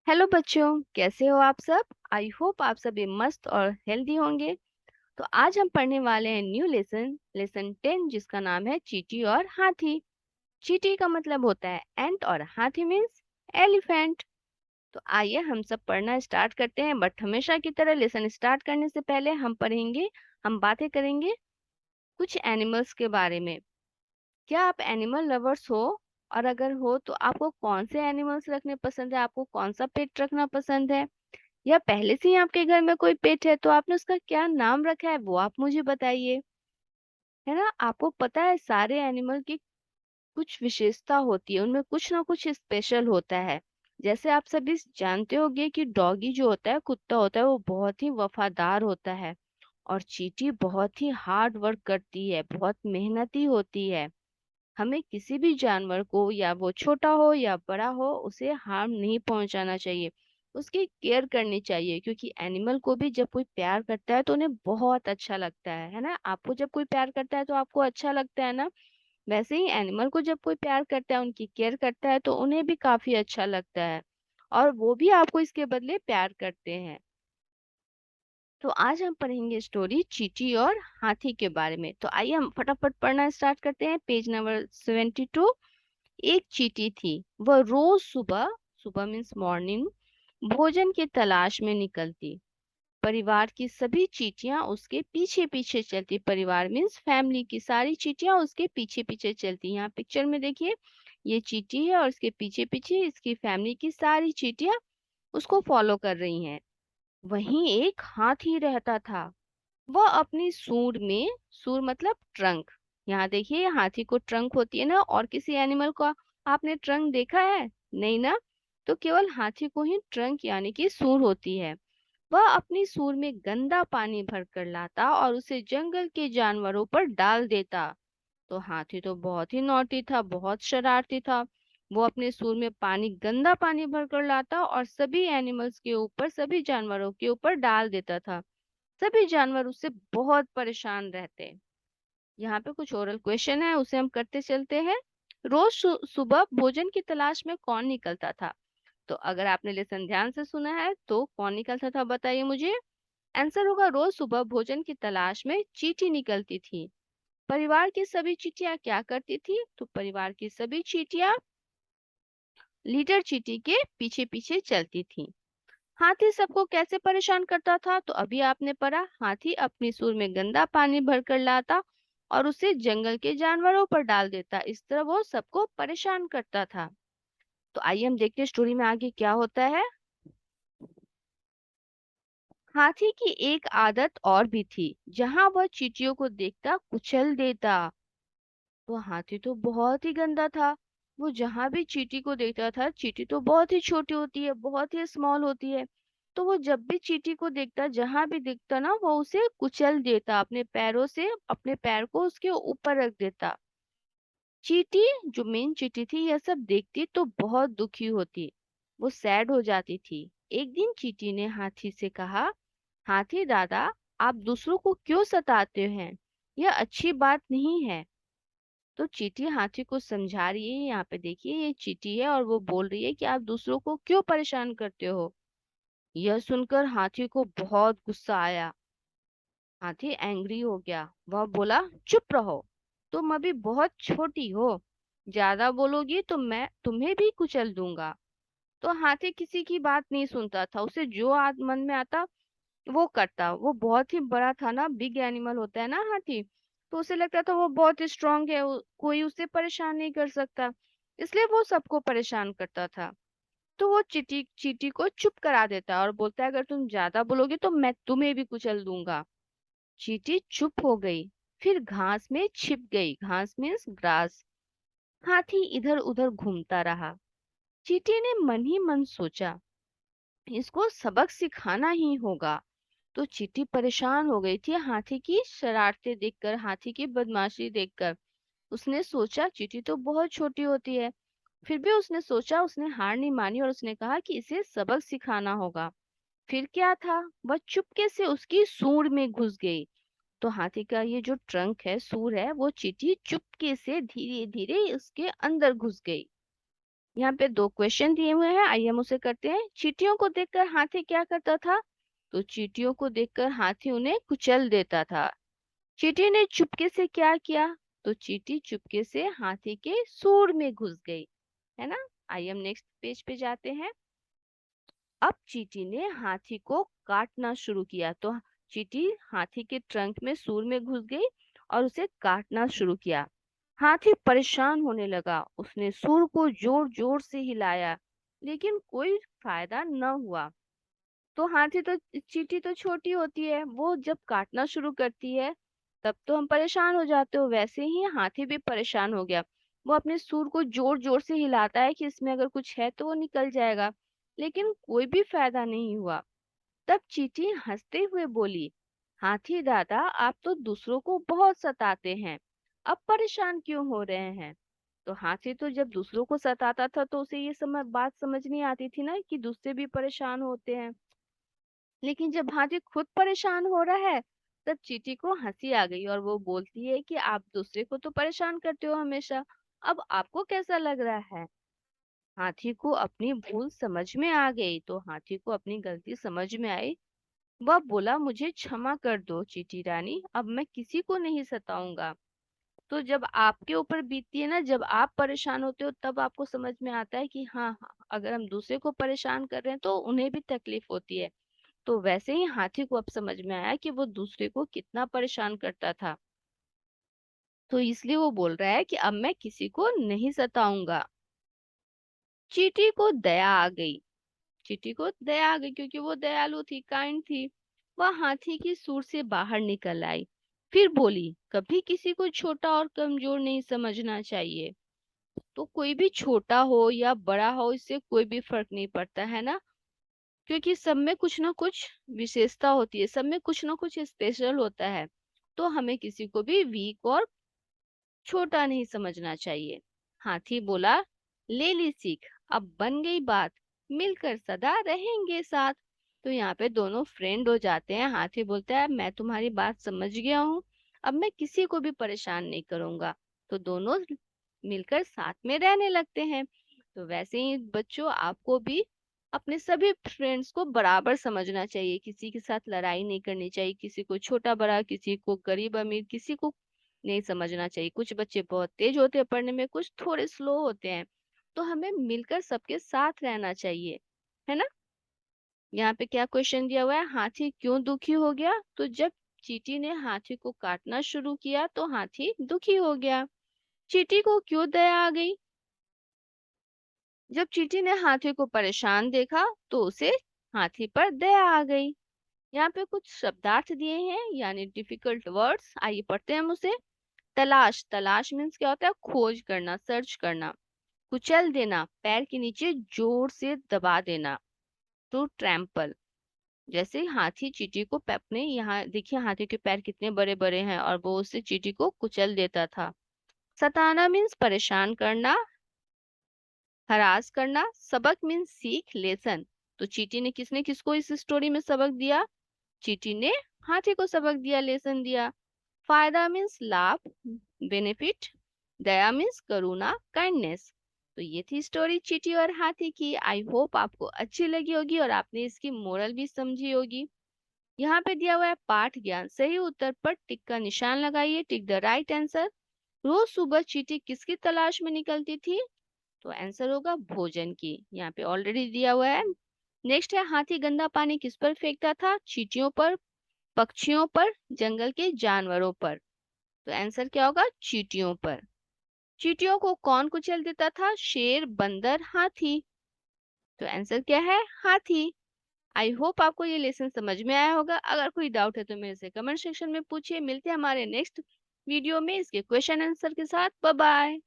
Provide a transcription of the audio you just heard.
Hello बच्चों, कैसे हो आप सब। आई होप आप सभी मस्त और हेल्दी होंगे। तो आज हम पढ़ने वाले हैं न्यू लेसन 10, जिसका नाम है चींटी और हाथी। चींटी का मतलब होता है एंट और हाथी मीन्स एलिफेंट। तो आइए हम सब पढ़ना स्टार्ट करते हैं, बट हमेशा की तरह लेसन स्टार्ट करने से पहले हम बातें करेंगे कुछ एनिमल्स के बारे में। क्या आप एनिमल लवर्स हो? और अगर हो तो आपको कौन से एनिमल्स रखने पसंद है, आपको कौन सा पेट रखना पसंद है, या पहले से ही आपके घर में कोई पेट है तो आपने उसका क्या नाम रखा है वो आप मुझे बताइए। है ना, आपको पता है सारे एनिमल की कुछ विशेषता होती है, उनमें कुछ ना कुछ स्पेशल होता है। जैसे आप सभी जानते होंगे कि डॉगी जो होता है, कुत्ता होता है, वो बहुत ही वफादार होता है। और चींटी बहुत ही हार्ड वर्क करती है, बहुत मेहनती होती है। हमें किसी भी जानवर को, या वो छोटा हो या बड़ा हो, उसे हार्म नहीं पहुंचाना चाहिए। उसकी केयर करनी चाहिए, क्योंकि एनिमल को भी जब कोई प्यार करता है तो उन्हें बहुत अच्छा लगता है ना। आपको जब कोई प्यार करता है तो आपको अच्छा लगता है ना। वैसे ही एनिमल को जब कोई प्यार करता है, उनकी केयर करता है, तो उन्हें भी काफी अच्छा लगता है। और वो भी आपको इसके बदले प्यार करते हैं। तो आज हम पढ़ेंगे स्टोरी चींटी और हाथी के बारे में। तो आइए हम फटाफट पढ़ना स्टार्ट करते हैं। Page number 72। एक चींटी थी। वह रोज सुबह, सुबह मीन्स मॉर्निंग, भोजन की तलाश में निकलती। परिवार की सभी चींटियां उसके पीछे पीछे चलती। परिवार मीन्स फैमिली की सारी चींटियां उसके पीछे पीछे चलती। यहाँ पिक्चर में देखिए, ये चींटी है और इसके पीछे पीछे इसकी फैमिली की सारी चींटियां उसको फॉलो कर रही हैं। वहीं एक हाथी रहता था। वह अपनी सूंड में, सूंड मतलब ट्रंक, यहाँ देखिए हाथी को ट्रंक होती है ना, और किसी एनिमल को आपने ट्रंक देखा है? नहीं ना। तो केवल हाथी को ही ट्रंक यानी कि सूंड होती है। वह अपनी सूंड में गंदा पानी भरकर लाता और उसे जंगल के जानवरों पर डाल देता। तो हाथी तो बहुत ही नॉटी था, बहुत शरारती था। वो अपने सूंड में गंदा पानी भरकर लाता और सभी एनिमल्स के ऊपर, सभी जानवरों के ऊपर डाल देता था। सभी जानवर उससे बहुत परेशान रहते। यहाँ पे कुछ ओरल क्वेश्चन है, उसे हम करते चलते हैं। रोज सुबह भोजन की तलाश में कौन निकलता था? तो अगर आपने लेसन ध्यान से सुना है तो कौन निकलता था बताइए मुझे। आंसर होगा रोज सुबह भोजन की तलाश में चींटी निकलती थी। परिवार की सभी चींटियां क्या करती थी? तो परिवार की सभी चींटियां लीडर चींटी के पीछे पीछे चलती थी। हाथी सबको कैसे परेशान करता था? तो अभी आपने पढ़ा, हाथी अपनी सूंड में गंदा पानी भरकर लाता और उसे जंगल के जानवरों पर डाल देता। इस तरह वो सबको परेशान करता था। तो आइए हम देखते हैं स्टोरी में आगे क्या होता है। हाथी की एक आदत और भी थी। जहां वह चींटियों को देखता कुचल देता। तो हाथी तो बहुत ही गंदा था। वो जहां भी चींटी को देखता था, चींटी तो बहुत ही छोटी होती है, बहुत ही स्मॉल होती है। तो वो जब भी चींटी को देखता, जहां भी दिखता ना, वो उसे कुचल देता, अपने पैरों से अपने पैर को उसके ऊपर रख देता। चींटी, जो मेन चींटी थी, यह सब देखती तो बहुत दुखी होती। वो सैड हो जाती थी। एक दिन चींटी ने हाथी से कहा, हाथी दादा, आप दूसरों को क्यों सताते हैं? यह अच्छी बात नहीं है। तो चींटी हाथी को समझा रही है। यहाँ पे देखिए, ये चींटी है और वो बोल रही है कि आप दूसरों को क्यों परेशान करते हो। यह सुनकर हाथी को बहुत गुस्सा आया। हाथी एंग्री हो गया। वह बोला, चुप रहो, तुम अभी बहुत छोटी हो। ज्यादा बोलोगी तो मैं तुम्हें भी कुचल दूंगा। तो हाथी किसी की बात नहीं सुनता था, उसे जो मन में आता वो करता। वो बहुत ही बड़ा था ना, बिग एनिमल होता है ना हाथी। तो उसे लगता था वो बहुत स्ट्रांग है, कोई उसे परेशान नहीं कर सकता। इसलिए वो सबको परेशान करता था। तो वो चींटी चींटी को चुप करा देता और बोलता है, अगर तुम ज्यादा बोलोगे तो मैं तुम्हें भी कुचल दूंगा। चींटी चुप हो गई, फिर घास में छिप गई। घास मीन्स ग्रास। हाथी इधर उधर घूमता रहा। चींटी ने मन ही मन सोचा, इसको सबक सिखाना ही होगा। तो चींटी परेशान हो गई थी हाथी की शरारतें देखकर, हाथी की बदमाशी देखकर। उसने सोचा चींटी तो बहुत छोटी होती है, फिर भी उसने सोचा, उसने हार नहीं मानी और उसने कहा कि इसे सबक सिखाना होगा। फिर क्या था, वह चुपके से उसकी सूंड में घुस गई। तो हाथी का ये जो ट्रंक है, सूंड है, वो चींटी चुपके से धीरे धीरे उसके अंदर घुस गई। यहाँ पे 2 क्वेश्चन दिए हुए हैं, आइए हम उसे करते हैं। चींटियों को देखकर हाथी क्या करता था? तो चींटियों को देखकर हाथी उन्हें कुचल देता था। चींटी ने चुपके से क्या किया? तो चींटी चुपके से हाथी के सूंड में घुस गई, है ना। आइए हम नेक्स्ट पेज पे जाते हैं। अब चींटी ने हाथी को काटना शुरू किया, तो चींटी हाथी के ट्रंक में सूंड में घुस गई और उसे काटना शुरू किया। हाथी परेशान होने लगा, उसने सूंड को जोर जोर से हिलाया, लेकिन कोई फायदा न हुआ। तो हाथी तो चींटी तो छोटी होती है, वो जब काटना शुरू करती है तब तो हम परेशान हो जाते हो, वैसे ही हाथी भी परेशान हो गया। वो अपने सूंड को जोर जोर से हिलाता है कि इसमें अगर कुछ है तो वो निकल जाएगा, लेकिन कोई भी फायदा नहीं हुआ। तब चींटी हंसते हुए बोली, हाथी दादा, आप तो दूसरों को बहुत सताते हैं, अब परेशान क्यों हो रहे हैं? तो हाथी तो जब दूसरों को सताता था तो उसे ये बात समझ नहीं आती थी ना कि दूसरे भी परेशान होते हैं। लेकिन जब हाथी खुद परेशान हो रहा है, तब चींटी को हंसी आ गई और वो बोलती है कि आप दूसरे को तो परेशान करते हो हमेशा, अब आपको कैसा लग रहा है? हाथी को अपनी भूल समझ में आ गई, तो हाथी को अपनी गलती समझ में आई। वह बोला, मुझे क्षमा कर दो चींटी रानी, अब मैं किसी को नहीं सताऊंगा। तो जब आपके ऊपर बीतती है ना, जब आप परेशान होते हो, तब आपको समझ में आता है कि हाँ हाँ, अगर हम दूसरे को परेशान कर रहे हैं तो उन्हें भी तकलीफ होती है। तो वैसे ही हाथी को अब समझ में आया कि वो दूसरे को कितना परेशान करता था, तो इसलिए वो बोल रहा है कि अब मैं किसी को नहीं सताऊंगा। चींटी को दया आ गई। चींटी को दया आ गई क्योंकि वो दयालु थी, काइंड थी। वह हाथी की सूंड से बाहर निकल आई, फिर बोली, कभी किसी को छोटा और कमजोर नहीं समझना चाहिए। तो कोई भी छोटा हो या बड़ा हो, इससे कोई भी फर्क नहीं पड़ता, है ना। क्योंकि सब में कुछ ना कुछ विशेषता होती है, सब में कुछ ना कुछ स्पेशल होता है। तो हमें किसी को भी वीक और छोटा नहीं समझना चाहिए। हाथी बोला, ले ली सीख, अब बन गई बात, मिलकर सदा रहेंगे साथ। तो यहाँ पे दोनों फ्रेंड हो जाते हैं। हाथी बोलता है, मैं तुम्हारी बात समझ गया हूँ, अब मैं किसी को भी परेशान नहीं करूंगा। तो दोनों मिलकर साथ में रहने लगते हैं। तो वैसे ही बच्चों, आपको भी अपने सभी फ्रेंड्स को बराबर समझना चाहिए, किसी के साथ लड़ाई नहीं करनी चाहिए, किसी को छोटा बड़ा, किसी को गरीब अमीर, किसी को नहीं समझना चाहिए। कुछ बच्चे बहुत तेज होते हैं पढ़ने में, कुछ थोड़े स्लो होते हैं, तो हमें मिलकर सबके साथ रहना चाहिए, है ना। यहाँ पे क्या क्वेश्चन दिया हुआ है, हाथी क्यों दुखी हो गया? तो जब चींटी ने हाथी को काटना शुरू किया तो हाथी दुखी हो गया। चींटी को क्यों दया आ गई? जब चींटी ने हाथी को परेशान देखा तो उसे हाथी पर दया आ गई। यहाँ पे कुछ शब्दार्थ दिए हैं, यानी डिफिकल्ट वर्ड्स, आइए पढ़ते हैं हम उसे। तलाश, तलाश मीन्स क्या होता है? खोज करना, सर्च करना। कुचल देना, पैर के नीचे जोर से दबा देना। टू ट्रैम्पल, जैसे हाथी चींटी को अपने, यहाँ देखिए हाथी के पैर कितने बड़े बड़े हैं और वो उससे चींटी को कुचल देता था। सताना मीन्स परेशान करना, हरास करना। सबक मीन्स सीख, लेसन। तो चींटी ने किसको इस स्टोरी में सबक दिया? चींटी ने हाथी को सबक दिया, लेसन दिया। फायदा मीन्स लाभ, बेनिफिट। दया मीन्स करुणा, काइंडनेस। तो ये थी स्टोरी चींटी और हाथी की। आई होप आपको अच्छी लगी होगी और आपने इसकी मोरल भी समझी होगी। यहाँ पे दिया हुआ है पाठ ज्ञान, सही उत्तर पर टिक का निशान लगाइए, टिक द राइट आंसर। रोज सुबह चींटी किसकी तलाश में निकलती थी? तो आंसर होगा भोजन की, यहाँ पे ऑलरेडी दिया हुआ है। नेक्स्ट है, हाथी गंदा पानी किस पर फेंकता था? चींटियों पर, पक्षियों पर, जंगल के जानवरों पर। तो आंसर क्या होगा? चींटियों पर। चींटियों को कौन कुचल देता था? शेर, बंदर, हाथी। तो आंसर क्या है? हाथी। आई होप आपको ये लेसन समझ में आया होगा। अगर कोई डाउट है तो मेरे से कमेंट सेक्शन में पूछिए। मिलते हैं हमारे नेक्स्ट वीडियो में इसके क्वेश्चन आंसर के साथ। Bye bye.